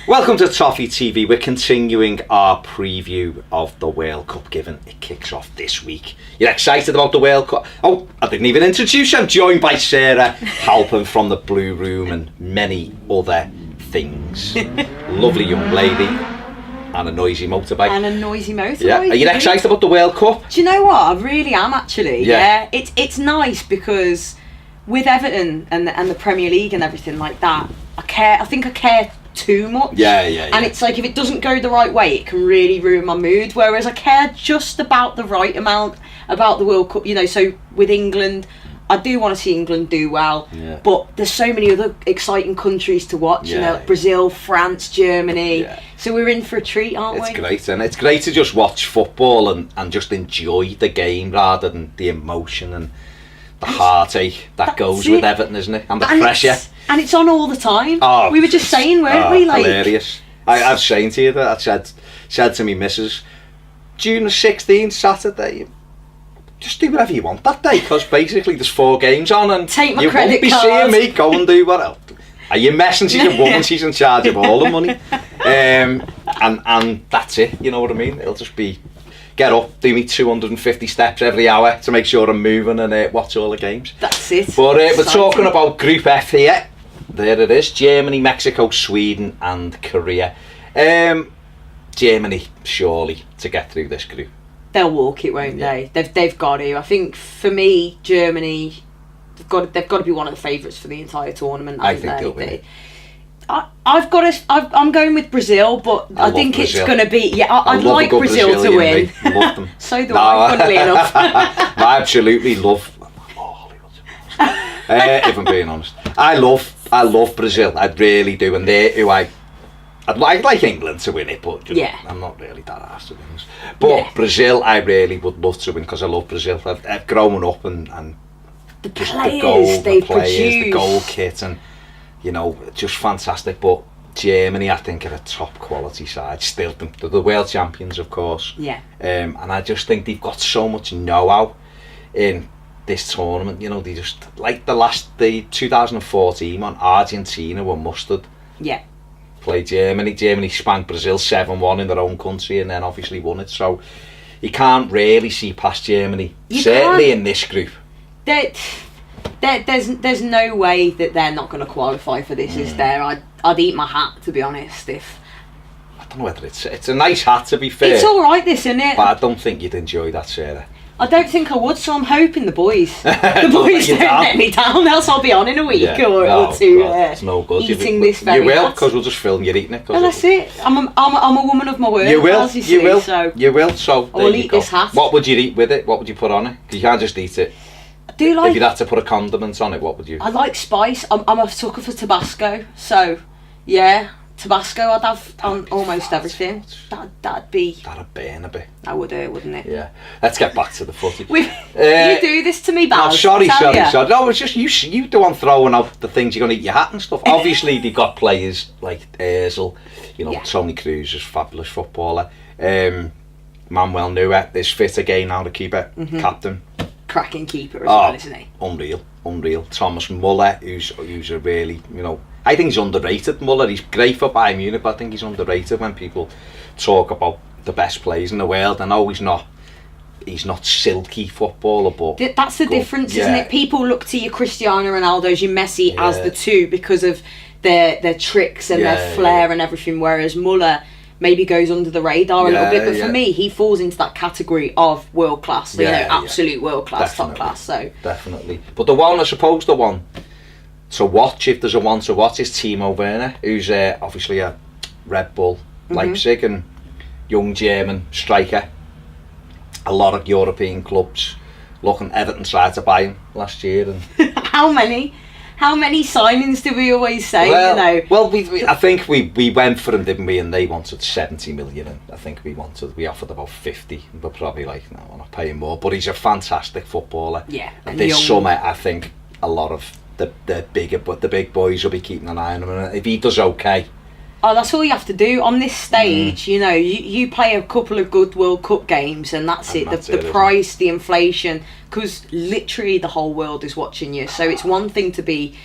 Welcome to Toffee TV. We're continuing our preview of the World Cup, given it kicks off this week. You're excited about the World Cup? Oh, I didn't even introduce you. I'm joined by Sarah Halpin from the Blue Room and many other things. Lovely young lady and a noisy motorbike. Yeah. Are you excited about the World Cup? Do you know what? I really am, actually. Yeah. It's nice because with Everton and the Premier League and everything like that, I think I care too much. Yeah. And it's like, if it doesn't go the right way, it can really ruin my mood. Whereas I care just about the right amount about the World Cup. You know, so with England, I do want to see England do well. Yeah. But there's so many other exciting countries to watch. Yeah. You know, like Brazil, France, Germany. Yeah. So we're in for a treat, aren't we? It's great, and it's great to just watch football and just enjoy the game rather than the emotion and the heartache that goes with Everton, isn't it? And the pressure. And it's on all the time. Oh, we were just saying, weren't we? Like, hilarious. I was saying to you that I said to me missus, June the 16th, Saturday, just do whatever you want that day, because basically there's 4 games on and take my you credit won't be card. Seeing me go and do what else. Are you messing? She's a woman, she's in charge of all the money. And that's it, you know what I mean? It'll just be get up, do me 250 steps every hour to make sure I'm moving and watch all the games. That's it. But we're talking about Group F here. There it is. Germany, Mexico, Sweden and Korea. Germany, surely, to get through this group. They'll walk it, won't they? They've got to. I think, for me, Germany, they've got to be one of the favourites for the entire tournament. I think they'll be. I'm going with Brazil, but I think Brazil. It's going to be... Yeah, I'd like Brazil to win. Love them. So do I, funnily enough. I absolutely love... if I'm being honest. I love Brazil. I really do. And they're who I'd like England to win it, but I'm not really that arsed to win this. But Brazil, I really would love to win because I love Brazil. I've grown up and the just players the produce, the goal kit, and you know, just fantastic. But Germany, I think, are a top quality side. Still, they're the world champions, of course. Yeah. And I just think they've got so much know-how in this tournament. You know, they just like the 2014 one. Argentina were mustard. Yeah. Played Germany. Germany spanked Brazil 7-1 in their own country, and then obviously won it. So you can't really see past Germany. Certainly in this group. There's no way that they're not going to qualify for this, is there? I'd eat my hat, to be honest. I don't know whether it's a nice hat, to be fair. It's all right, this, isn't it? But I don't think you'd enjoy that, Sarah. I don't think I would, so I'm hoping the boys don't let me down, else I'll be on in a week or two. It's no good. Eating this very You will, because we'll just film you eating it. And that's it. I'm a woman of my word. You will. You will. So you will. So I will eat this hat. What would you eat with it? What would you put on it? Because you can't just eat it. I do like. If you'd have to put a condiment on it, what would you? I like spice. I'm a sucker for Tabasco. So, yeah. Tabasco I'd have on almost everything. That'd burn a bit. That would do, wouldn't it? Yeah. Let's get back to the footy. You do this to me, Baz. No, sorry. No, it's just you the one throwing out the things you're going to eat your hat and stuff. Obviously, they've got players like Ozil, Tony Cruz is a fabulous footballer. Manuel Neuer is fit again now, the keeper, captain. Cracking keeper as well, isn't he? Unreal. Thomas Muller, who's a really, I think he's underrated. Muller, he's great for Bayern Munich, but I think he's underrated when people talk about the best players in the world. I know he's not silky footballer, but that's the difference, isn't it? People look to your Cristiano Ronaldo's, your Messi as the two because of their tricks and their flair and everything, whereas Muller maybe goes under the radar a little bit, but for me, he falls into that category of world class, absolute world class, top class. So definitely. But the one to watch, if there's a one to watch, is Timo Werner, who's obviously a Red Bull Leipzig and young German striker. A lot of European clubs looking. Everton tried to buy him last year, and how many signings do we always say? Well, I think we went for him, didn't we? And they wanted 70 million, and I think we offered about 50. We're probably like, no, we're not paying more. But he's a fantastic footballer. Yeah, and this summer, I think a lot of the big boys will be keeping an eye on him, and if he does okay. Oh, that's all you have to do on this stage. You play a couple of good World Cup games, and that's it. The price, the inflation, because literally the whole world is watching you. So it's one thing to be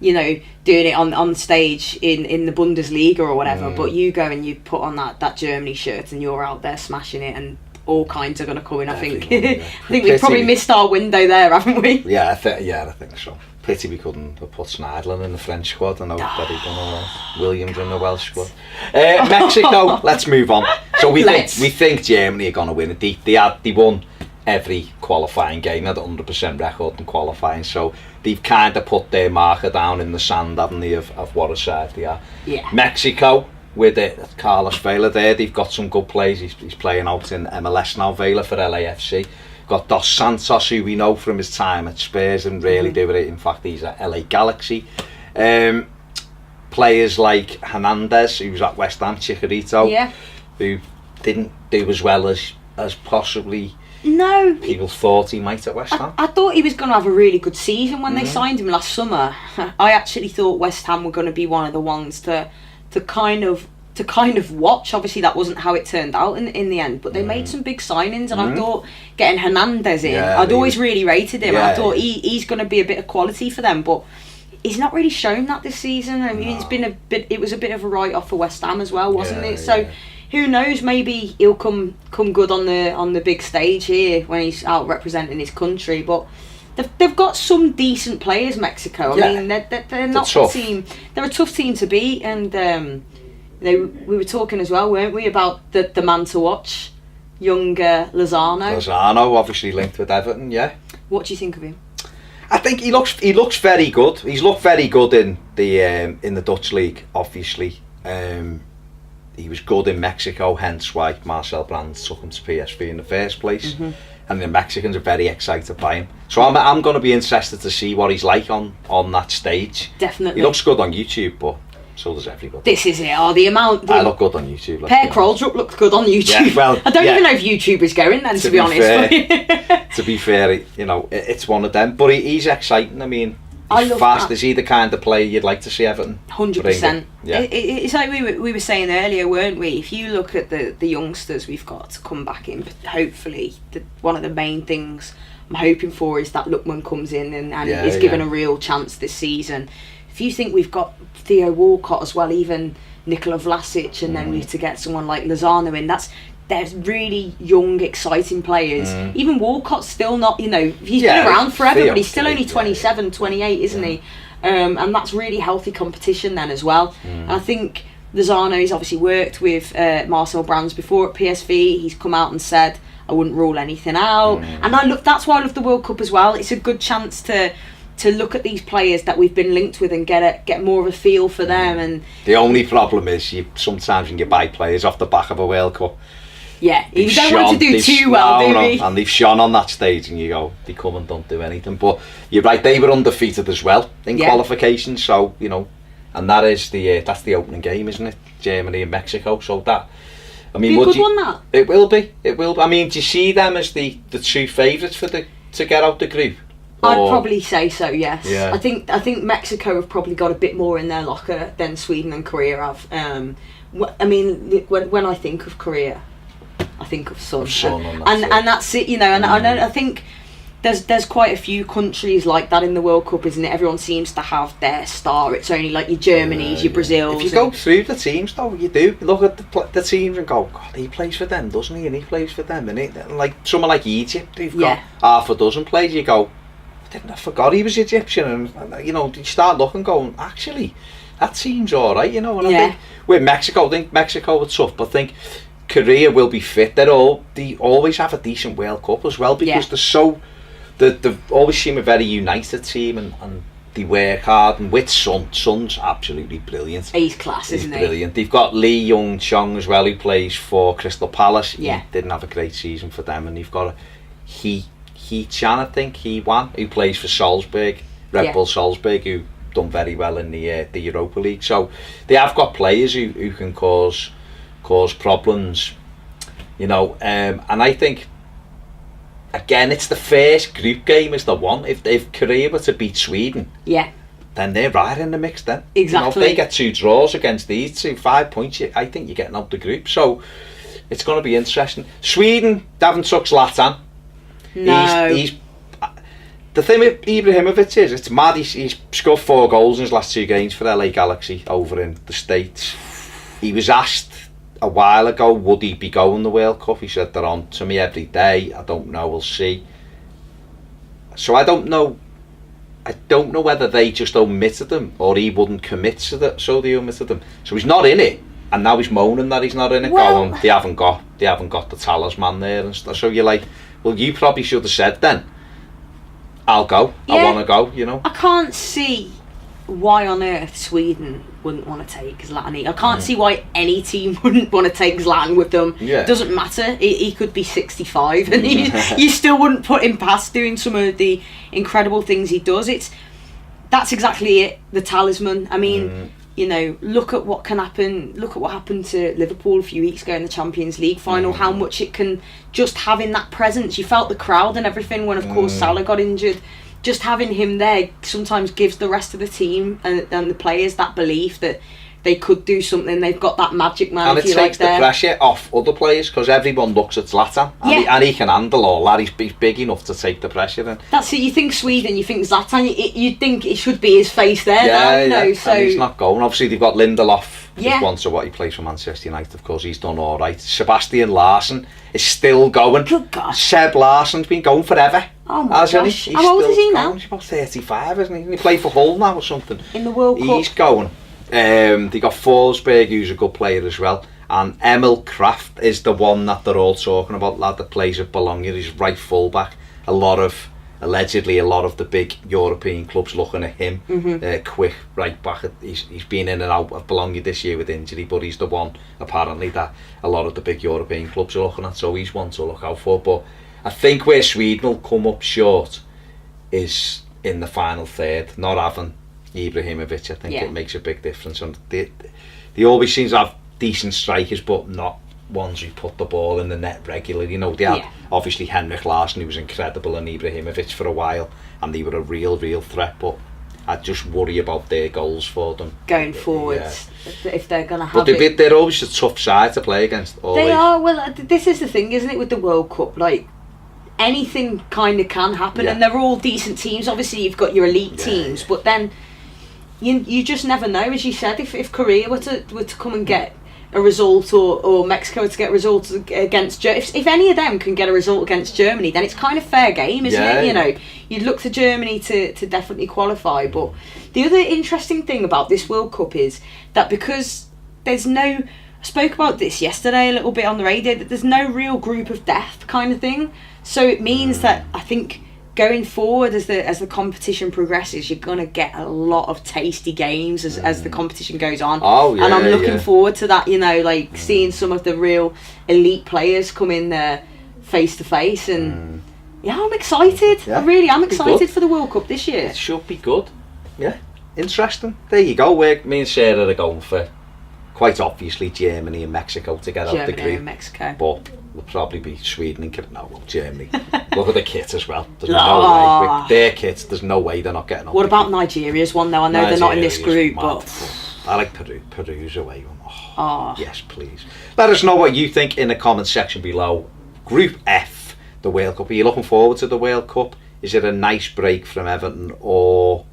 doing it on stage in the Bundesliga or whatever, but you go and you put on that Germany shirt and you're out there smashing it, and all kinds are going to come in, I think. I think we've probably missed our window there, haven't we? Yeah, I think so. Pity we couldn't have put Schneiderlin in the French squad. I know that he'd done all right. Williams in the Welsh squad. Mexico, let's move on. So we think Germany are going to win it. They won every qualifying game, had 100% record in qualifying, so they've kind of put their marker down in the sand, haven't they, of what a side they are. Yeah. Mexico, with Carlos Vela there, they've got some good players. He's playing out in MLS now, Vela for LAFC. Got Dos Santos, who we know from his time at Spurs and really doing it. In fact, he's at LA Galaxy. Players like Hernandez, who was at West Ham, Chicharito, who didn't do as well as possibly people thought he might at West Ham. I thought he was going to have a really good season when they signed him last summer. I actually thought West Ham were going to be one of the ones to kind of watch. Obviously that wasn't how it turned out in the end, but they made some big signings, and I thought getting Hernandez in, I'd always really rated him, and I thought he's going to be a bit of quality for them, but he's not really shown that this season. I mean, it was a bit of a write-off for West Ham as well, wasn't it? So who knows, maybe he'll come good on the big stage here when he's out representing his country, but they've got some decent players, Mexico. I mean, they're not a team. They're a tough team to beat, and we were talking as well, weren't we, about the man to watch, young Lozano. Lozano, obviously linked with Everton. Yeah. What do you think of him? I think he looks very good. He's looked very good in the Dutch league. Obviously, he was good in Mexico, hence why Marcel Brands took him to PSV in the first place. And the Mexicans are very excited by him. So I'm going to be interested to see what he's like on that stage. Definitely. He looks good on YouTube, but so does everybody. This is it. The amount. I look good on YouTube. Per Kroldrup looked good on YouTube. Yeah, well, I don't even know if YouTube is going then, to be honest. To be fair, it's one of them. But he's exciting. I mean, he's fast. Is he the kind of player you'd like to see Everton? 100%. Yeah. It's like we were saying earlier, weren't we? If you look at the youngsters we've got to come back in, hopefully, one of the main things I'm hoping for is that Lookman comes in and is given a real chance this season. If you think we've got Theo Walcott as well, even Nikola Vlasic, and then we have to get someone like Lozano in, they're really young, exciting players. Even Walcott's still not, he's been around forever, but he's still only 27, 28, isn't he? And that's really healthy competition then as well. And I think Lozano's obviously worked with Marcel Brands before at PSV. He's come out and said, I wouldn't rule anything out. And that's why I love the World Cup as well. It's a good chance to look at these players that we've been linked with and get more of a feel for them. And the only problem is sometimes when you buy players off the back of a World Cup, you don't want to do too well, do we? And they've shone on that stage, and you go, they come and don't do anything. But you're right, they were undefeated as well in qualifications, so and that is that's the opening game, isn't it? Germany and Mexico. So that, I mean, be a good one, that. It will be. I mean, do you see them as the two favourites to get out the group? I'd probably say so, yes. Yeah. I think Mexico have probably got a bit more in their locker than Sweden and Korea have. I mean, when I think of Korea, I think of Son. And that's it, and I think there's quite a few countries like that in the World Cup, isn't it? Everyone seems to have their star. It's only like your Germanys, your Brazils. If you go through the teams, though, you do look at the teams and go, God, he plays for them, doesn't he? And he plays for them, and like someone like Egypt, who've got half a dozen players. You go, I forgot he was Egyptian, and you start looking, going, actually, that team's all right, and I think with Mexico, are tough, but I think Korea will be fit. They always have a decent World Cup as well, because they always seem a very united team, and they work hard. And with Son's absolutely brilliant. He's class, isn't he? Brilliant. They've got Lee Young-chong as well, who plays for Crystal Palace. He didn't have a great season for them, and they've got He-chan, I think, who plays for Salzburg, Red Bull Salzburg, who done very well in the Europa League. So they have got players who can cause problems, and I think, again, it's the first group game is the one. If Korea were to beat Sweden, then they're right in the mix then. Exactly. If they get 2 draws against these 5 points, I think you're getting out the group. So it's going to be interesting. Sweden, they haven't took Zlatan. No. The thing with Ibrahimovic is, it's mad. He's scored 4 goals in his last 2 games for LA Galaxy over in the States. He was asked a while ago, would he be going the World Cup? He said, they're on to me every day. I don't know, we'll see. So I don't know whether they just omitted him or he wouldn't commit to that, so they omitted him. So he's not in it, and now he's moaning that he's not in it, going, they haven't got the talisman there and stuff. So you're like, well, you probably should have said then, I'll go. Yeah, I want to go, you know. I can't see why on earth Sweden wouldn't want to take Zlatan. I can't see why any team wouldn't want to take Zlatan with them. Yeah. Doesn't matter. He could be 65 and you still wouldn't put him past doing some of the incredible things he does. That's exactly it. The talisman. I mean, you know, look at what can happen. Look at what happened to Liverpool a few weeks ago in the Champions League final. How much it can just having that presence. You felt the crowd and everything when, of course, Salah got injured. Just having him there sometimes gives the rest of the team and the players that belief that they could do something. They've got that magic man. And it takes the pressure off other players because everyone looks at Zlatan and he can handle all that. He's big enough to take the pressure in. That's it. You think Sweden, you think Zlatan, you think it should be his face there now, you know. So and he's not going. Obviously they've got Lindelof. Yeah. Once or what he plays for Manchester United, of course, he's done all right. Sebastian Larsson is still going. Good God. Seb Larsson's been going forever. Oh my gosh. How old is he now? He's about 35, isn't he? He played for Hull now or something. In the World Cup. He's going. They got Forsberg, who's a good player as well. And Emil Kraft is the one that they're all talking about, lad that plays at Bologna. He's right full-back. Allegedly a lot of the big European clubs looking at him. Quick right back. He's been in and out of Bologna this year with injury, but he's the one apparently that a lot of the big European clubs are looking at, so he's one to look out for. But I think where Sweden will come up short is in the final third, not having Ibrahimovic. I think it makes a big difference. And they always seem to have decent strikers, but not ones who put the ball in the net regularly. You know, they had obviously Henrik Larsson, who was incredible, and Ibrahimovic for a while, and they were a real threat. But I just worry about their goals for them going forwards. If they're going to have but they're always a tough side to play against. Always. They are. Well, this is the thing, isn't it, with the World Cup? Like, anything kind of can happen, and they're all decent teams. Obviously, you've got your elite teams, but then you just never know. As you said, if Korea were to come and get a result, or Mexico to get results against Germany, if any of them can get a result against Germany, then it's kind of fair game, isn't it? You know, you'd look to Germany to definitely qualify. But the other interesting thing about this World Cup is that because there's no, I spoke about this yesterday a little bit on the radio, that there's no real group of death kind of thing. So it means that I think going forward as the competition progresses, you're going to get a lot of tasty games as the competition goes on. And I'm looking forward to that, you know, like seeing some of the real elite players come in there face to face. And I'm excited. I really am excited for the World Cup this year. It should be good. Yeah, interesting. There you go. Me and Sarah are going for, quite obviously, Germany and Mexico to get out the group. Germany and Mexico. But will probably be Sweden and Germany. Look at the kit as well. There's no way. With their kits, there's no way they're not getting on. What about Nigeria's one though? I know they're not in this group, but I like Peru. Peru's away. Yes, please. Let us know what you think in the comment section below. Group F, the World Cup. Are you looking forward to the World Cup? Is it a nice break from Everton or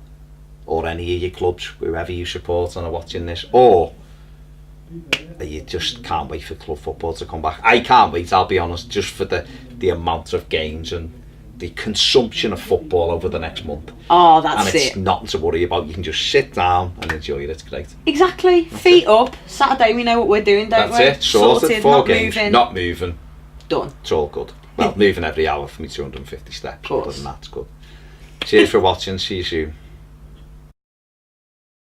any of your clubs, whoever you support and are watching this, or you just can't wait for club football to come back? I can't wait, I'll be honest, just for the amount of games and the consumption of football over the next month. That's it. And it's nothing to worry about. You can just sit down and enjoy it. It's great. Exactly. Feet up. Saturday, we know what we're doing, don't we? That's it. Sorted. 4 games. Moving. Not moving. Done. It's all good. Well, moving every hour for me 250 steps. Other than that, it's good. Cheers for watching. See you soon.